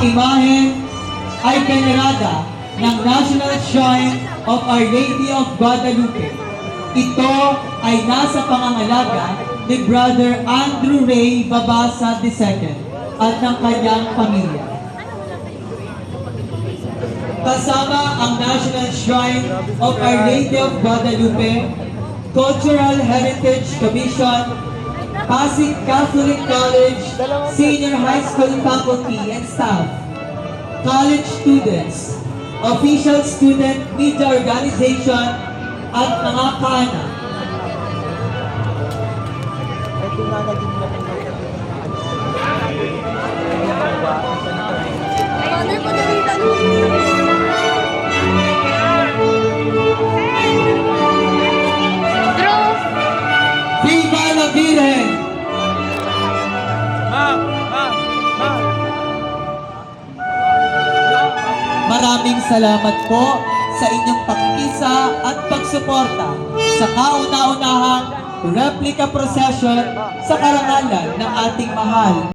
imahe ay venerada ng National Shrine of Our Lady of Guadalupe. Ito ay nasa pangangalaga ni Brother Andrew Ray Babasa II at ng kanyang pamilya. Kasama ang National Shrine of Our Lady of Guadalupe, Cultural Heritage Commission, Pasig Catholic College, Senior High School faculty and staff, college students, official student media organization, at mga kaanak. Viva la Virgen! Maraming salamat po sa inyong pakikisa at pagsuporta sa kauna-unahang replica procession sa karangalan ng ating mahal